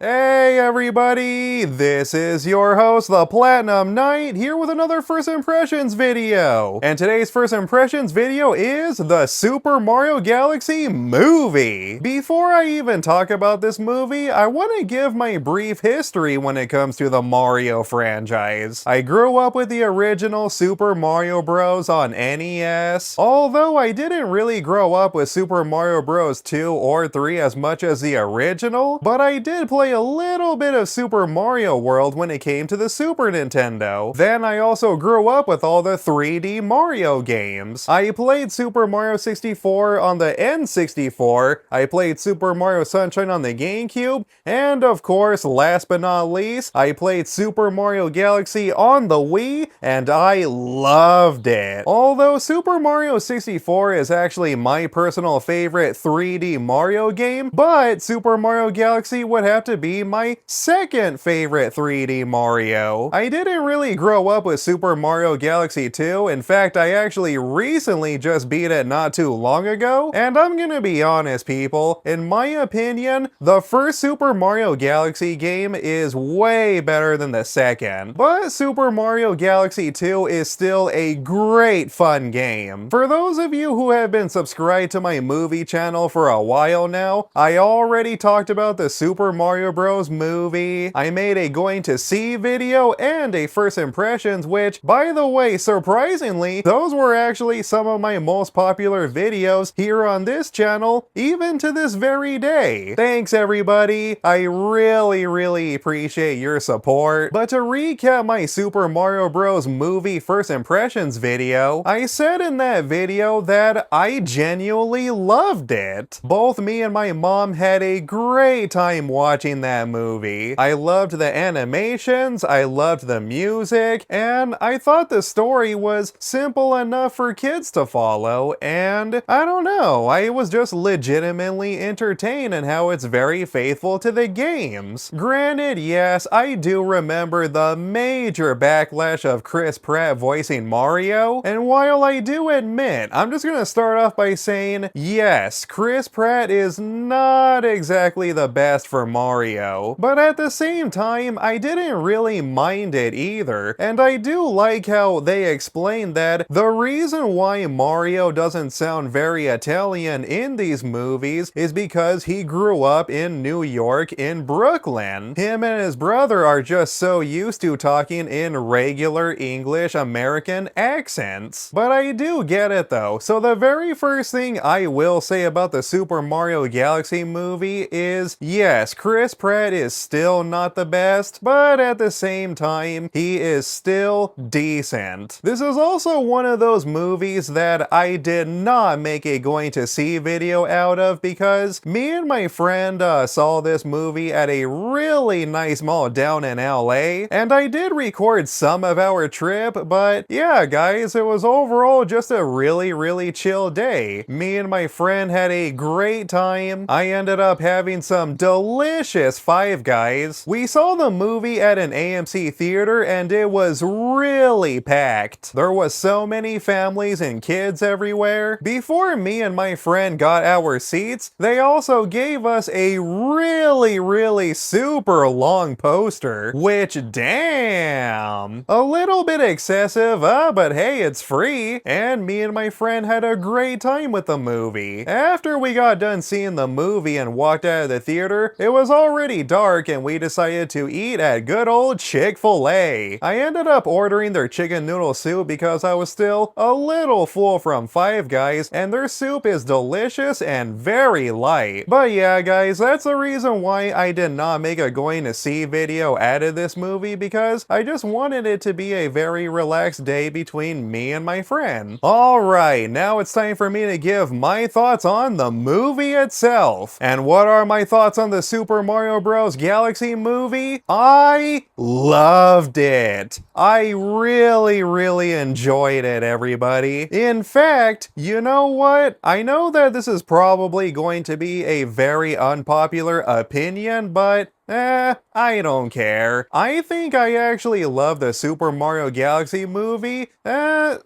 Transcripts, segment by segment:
Hey everybody, this is your host, the Platinum Knight, here with another First Impressions video. And today's First Impressions video is the Super Mario Galaxy movie. Before I even talk about this movie, I want to give my brief history when it comes to the Mario franchise. I grew up with the original Super Mario Bros. On NES, although I didn't really grow up with Super Mario Bros. 2 or 3 as much as the original, but I did play a little bit of Super Mario World when it came to the Super Nintendo. Then I also grew up with all the 3D Mario games. I played Super Mario 64 on the N64, I played Super Mario Sunshine on the GameCube, and of course, last but not least, I played Super Mario Galaxy on the Wii, and I loved it. Although Super Mario 64 is actually my personal favorite 3D Mario game, but Super Mario Galaxy would have to be my second favorite 3D Mario. I didn't really grow up with Super Mario Galaxy 2. In fact, I actually recently just beat it not too long ago. And I'm gonna be honest, people, in my opinion, the first Super Mario Galaxy game is way better than the second. But Super Mario Galaxy 2 is still a great fun game. For those of you who have been subscribed to my movie channel for a while now, I already talked about the Super Mario Bros. Movie. I made a going to see video and a first impressions, which, by the way, surprisingly, those were actually some of my most popular videos here on this channel, even to this very day. Thanks everybody, I really appreciate your support. But to recap my Super Mario Bros. Movie first impressions video, I said in that video that I genuinely loved it. Both me and my mom had a great time watching that movie. I loved the animations, I loved the music, and I thought the story was simple enough for kids to follow, and I don't know, I was just legitimately entertained in how it's very faithful to the games. Granted, yes, I do remember the major backlash of Chris Pratt voicing Mario, and while I do admit, I'm just gonna start off by saying, yes, Chris Pratt is not exactly the best for Mario, but at the same time, I didn't really mind it either, and I do like how they explained that the reason why Mario doesn't sound very Italian in these movies is because he grew up in New York, in Brooklyn. Him and his brother are just so used to talking in regular English American accents. But I do get it though, so the very first thing I will say about the Super Mario Galaxy movie is, yes, Chris Pratt is still not the best, but at the same time, he is still decent. This is also one of those movies that I did not make a going to see video out of because me and my friend saw this movie at a really nice mall down in LA, and I did record some of our trip, but yeah guys, it was overall just a really chill day. Me and my friend had a great time. I ended up having some delicious Five Guys. We saw the movie at an AMC theater and it was really packed. There was so many families and kids everywhere. Before me and my friend got our seats, they also gave us a really super long poster, which damn, a little bit excessive, but hey, it's free. And me and my friend had a great time with the movie. After we got done seeing the movie and walked out of the theater, it was already dark and we decided to eat at good old Chick-fil-A. I ended up ordering their chicken noodle soup because I was still a little full from Five Guys, and their soup is delicious and very light. But yeah guys, that's the reason why I did not make a going to see video out of this movie, because I just wanted it to be a very relaxed day between me and my friend. Alright, now it's time for me to give my thoughts on the movie itself. And what are my thoughts on the Super Mario Bros. Galaxy movie? I loved it. I really enjoyed it, everybody. In fact, you know what? I know that this is probably going to be a very unpopular opinion, but I don't care. I think I actually love the Super Mario Galaxy movie,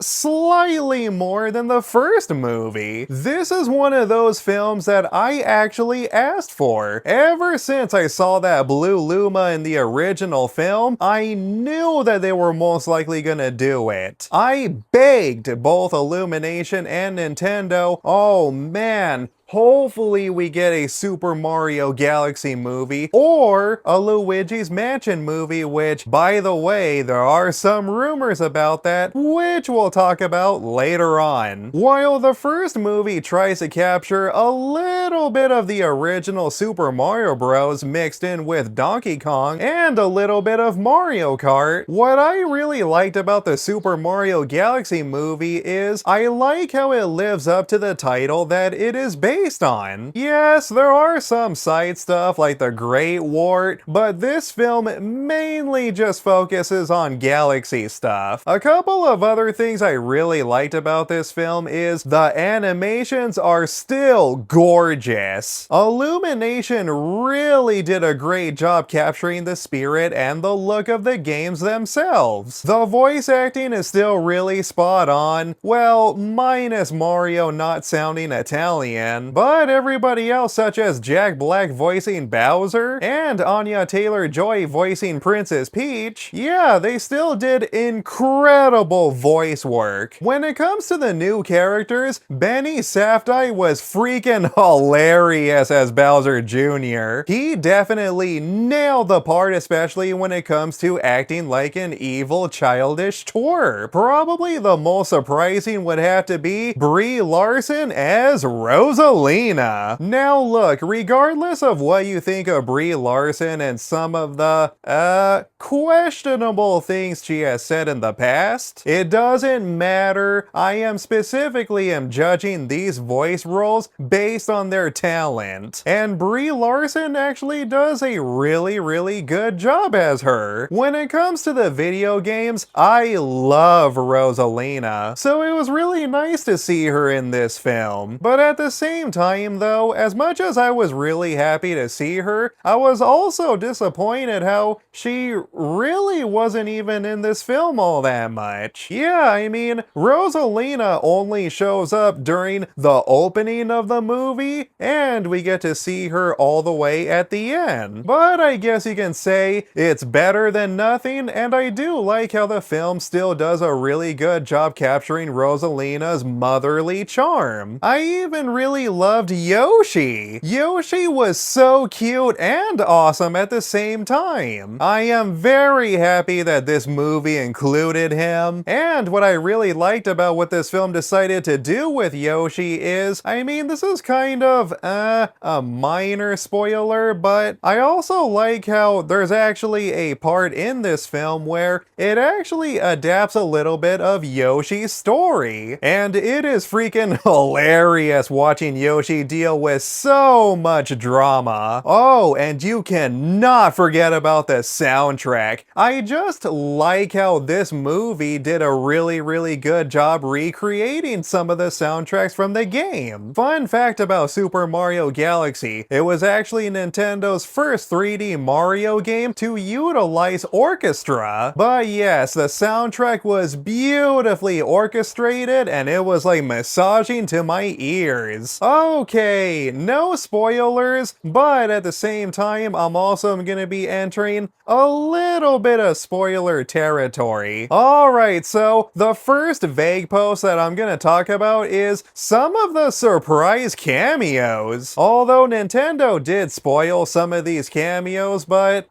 slightly more than the first movie. This is one of those films that I actually asked for. Ever since I saw that blue Luma in the original film, I knew that they were most likely gonna do it. I begged both Illumination and Nintendo, oh man, hopefully we get a Super Mario Galaxy movie or a Luigi's Mansion movie, which, by the way, there are some rumors about that, which we'll talk about later on. While the first movie tries to capture a little bit of the original Super Mario Bros. Mixed in with Donkey Kong and a little bit of Mario Kart, what I really liked about the Super Mario Galaxy movie is I like how it lives up to the title that it is based on. Yes, there are some side stuff like the Great Wart, but this film mainly just focuses on Galaxy stuff. A couple of other things I really liked about this film is the animations are still gorgeous. Illumination really did a great job capturing the spirit and the look of the games themselves. The voice acting is still really spot on, well, minus Mario not sounding Italian, but everybody else such as Jack Black voicing Bowser and Anya Taylor-Joy voicing Princess Peach, yeah, they still did incredible voice work. When it comes to the new characters, Benny Safdie was freaking hilarious as Bowser Jr. He definitely nailed the part, especially when it comes to acting like an evil childish twerp. Probably the most surprising would have to be Brie Larson as Rosalina. Now look, regardless of what you think of Brie Larson and some of the, questionable things she has said in the past, it doesn't matter. I am judging these voice roles based on their talent. And Brie Larson actually does a really good job as her. When it comes to the video games, I love Rosalina, so it was really nice to see her in this film. But at the same time though, as much as I was really happy to see her, I was also disappointed how she really wasn't even in this film all that much. Yeah, I mean, Rosalina only shows up during the opening of the movie, and we get to see her all the way at the end. But I guess you can say it's better than nothing, and I do like how the film still does a really good job capturing Rosalina's motherly charm. I even really loved Yoshi. Yoshi was so cute and awesome at the same time. I am very happy that this movie included him, and what I really liked about what this film decided to do with Yoshi is, I mean, this is kind of, a minor spoiler, but I also like how there's actually a part in this film where it actually adapts a little bit of Yoshi's story, and it is freaking hilarious watching Yoshi deal with so much drama. Oh, and you cannot forget about the soundtrack. I just like how this movie did a really good job recreating some of the soundtracks from the game. Fun fact about Super Mario Galaxy, it was actually Nintendo's first 3D Mario game to utilize orchestra. But yes, the soundtrack was beautifully orchestrated and it was like massaging to my ears. Okay, no spoilers, but at the same time, I'm also gonna be entering a little bit of spoiler territory. Alright, so the first vague post that I'm gonna talk about is some of the surprise cameos. Although Nintendo did spoil some of these cameos, but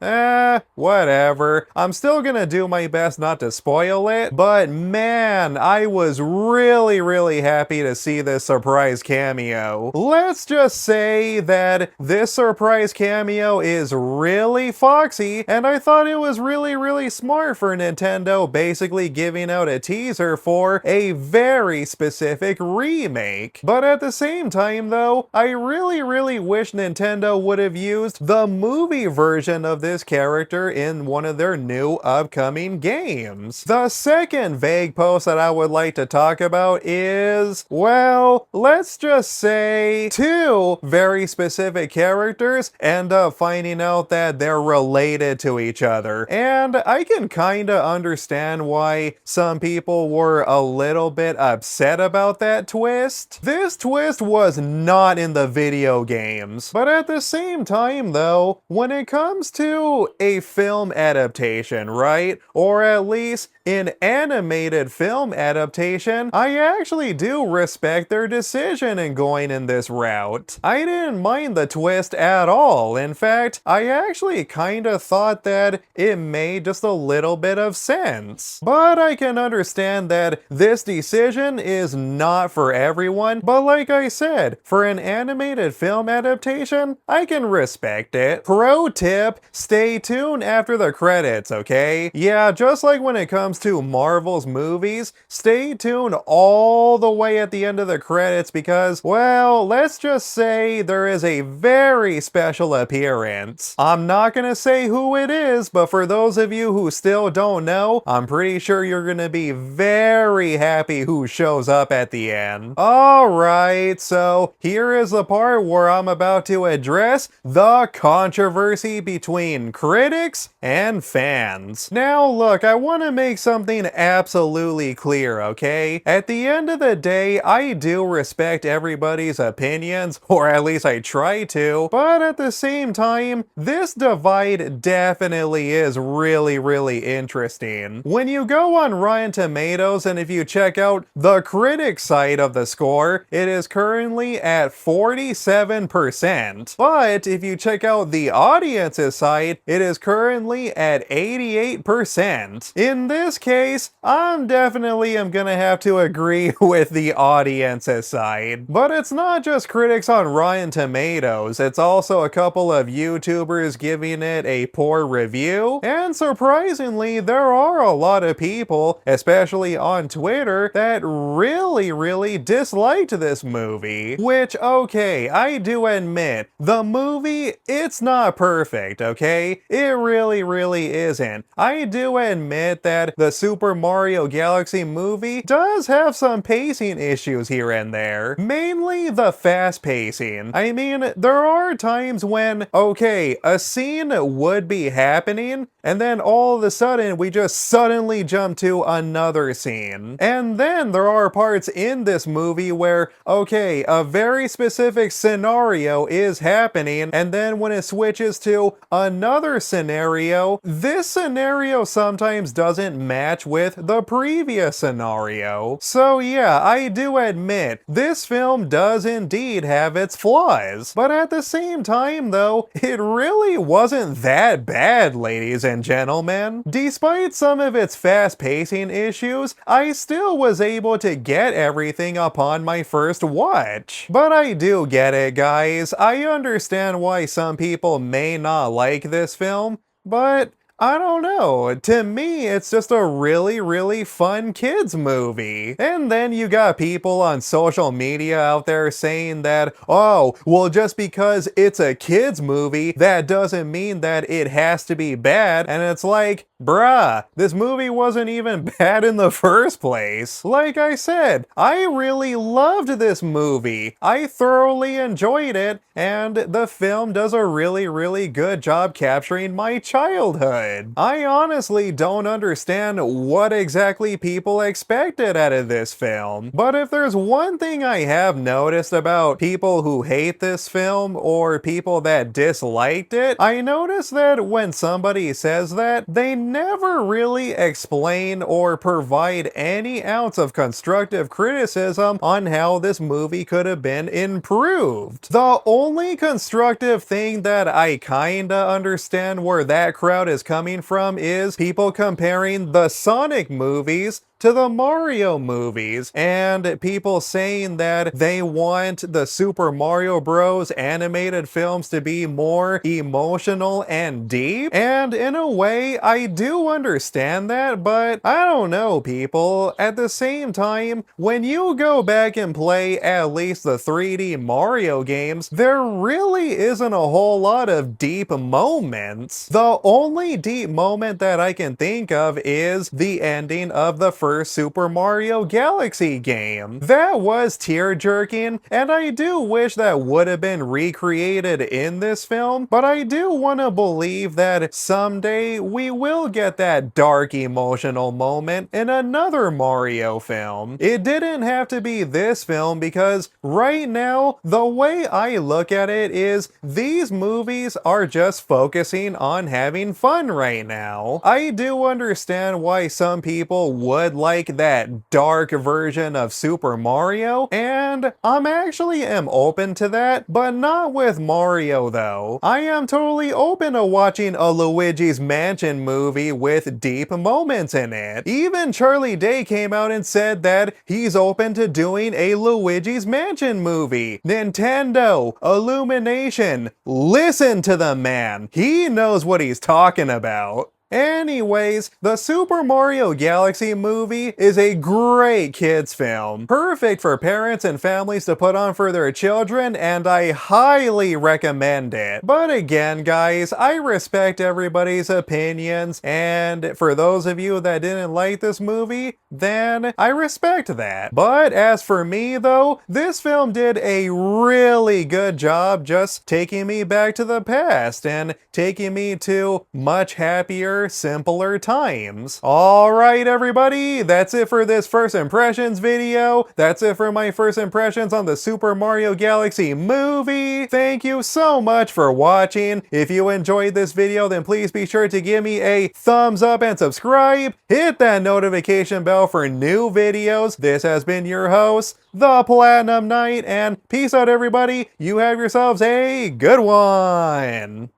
whatever. I'm still gonna do my best not to spoil it, but man, I was really happy to see this surprise cameo. Let's just say that this surprise cameo is really foxy, and I thought it was really smart for Nintendo basically giving out a teaser for a very specific remake. But at the same time though, I really wish Nintendo would have used the movie version of this character in one of their new upcoming games. The second vague post that I would like to talk about is, well, let's just say say, two very specific characters end up finding out that they're related to each other. And I can kinda understand why some people were a little bit upset about that twist. This twist was not in the video games. But at the same time though, when it comes to a film adaptation, right? Or at least an animated film adaptation, I actually do respect their decision in going in this route. I didn't mind the twist at all. In fact, I actually kinda thought that it made just a little bit of sense. But I can understand that this decision is not for everyone, but like I said, for an animated film adaptation, I can respect it. Pro tip, stay tuned after the credits, okay? Yeah, just like when it comes to Marvel's movies, stay tuned all the way at the end of the credits because, well, let's just say there is a very special appearance. I'm not gonna say who it is, but for those of you who still don't know, I'm pretty sure you're gonna be very happy who shows up at the end. Alright, so here is the part where I'm about to address the controversy between critics and fans. Now look, I want to make something absolutely clear, okay? At the end of the day, I do respect everybody's opinions, or at least I try to, but at the same time, this divide definitely is really interesting. When you go on Rotten Tomatoes and if you check out the critic side of the score, it is currently at 47%. But if you check out the audience's side, it is currently at 88%. In this case, I'm definitely gonna have to agree with the audience's side. But it's not just critics on Rotten Tomatoes, it's also a couple of YouTubers giving it a poor review. And surprisingly, there are a lot of people, especially on Twitter, that really disliked this movie. Which, okay, I do admit, the movie, it's not perfect, okay? It really isn't. I do admit that the Super Mario Galaxy movie does have some pacing issues here and there. Mainly the fast pacing. I mean, there are times when, okay, a scene would be happening, and then all of a sudden, we just suddenly jump to another scene. And then there are parts in this movie where, okay, a very specific scenario is happening, and then when it switches to another scenario, this scenario sometimes doesn't match with the previous scenario. So yeah, I do admit, this film does indeed have its flaws. But at the same time though, it really wasn't that bad, ladies and gentlemen. Despite some of its fast pacing issues, I still was able to get everything upon my first watch. But I do get it, guys. I understand why some people may not like this film, but I don't know, to me it's just a really fun kids movie. And then you got people on social media out there saying that, oh, well just because it's a kids movie, that doesn't mean that it has to be bad. And it's like, bruh, this movie wasn't even bad in the first place. Like I said, I really loved this movie. I thoroughly enjoyed it, and the film does a really good job capturing my childhood. I honestly don't understand what exactly people expected out of this film. But if there's one thing I have noticed about people who hate this film or people that disliked it, I noticed that when somebody says that, they never really explain or provide any ounce of constructive criticism on how this movie could have been improved. The only constructive thing that I kinda understand where that crowd is coming from is people comparing the Sonic movies to the Mario movies, and people saying that they want the Super Mario Bros. Animated films to be more emotional and deep. And in a way, I do understand that, but I don't know, people. At the same time, when you go back and play at least the 3D Mario games, there really isn't a whole lot of deep moments. The only deep moment that I can think of is the ending of the first first Super Mario Galaxy game. That was tear-jerking, and I do wish that would have been recreated in this film, but I do want to believe that someday we will get that dark emotional moment in another Mario film. It didn't have to be this film because right now, the way I look at it is these movies are just focusing on having fun right now. I do understand why some people would like that dark version of Super Mario, and I'm actually am open to that, but not with Mario though. I am totally open to watching a Luigi's Mansion movie with deep moments in it. Even Charlie Day came out and said that he's open to doing a Luigi's Mansion movie. Nintendo, Illumination, listen to the man. He knows what he's talking about. Anyways, the Super Mario Galaxy movie is a great kids film. Perfect for parents and families to put on for their children, and I highly recommend it. But again, guys, I respect everybody's opinions, and for those of you that didn't like this movie, then I respect that. But as for me though, this film did a really good job just taking me back to the past and taking me to much happier, simpler times. Alright everybody, that's it for this first impressions video. That's it for my first impressions on the Super Mario Galaxy movie. Thank you so much for watching. If you enjoyed this video, then please be sure to give me a thumbs up and subscribe. Hit that notification bell for new videos. This has been your host, the Platinum Knight, and peace out everybody. You have yourselves a good one.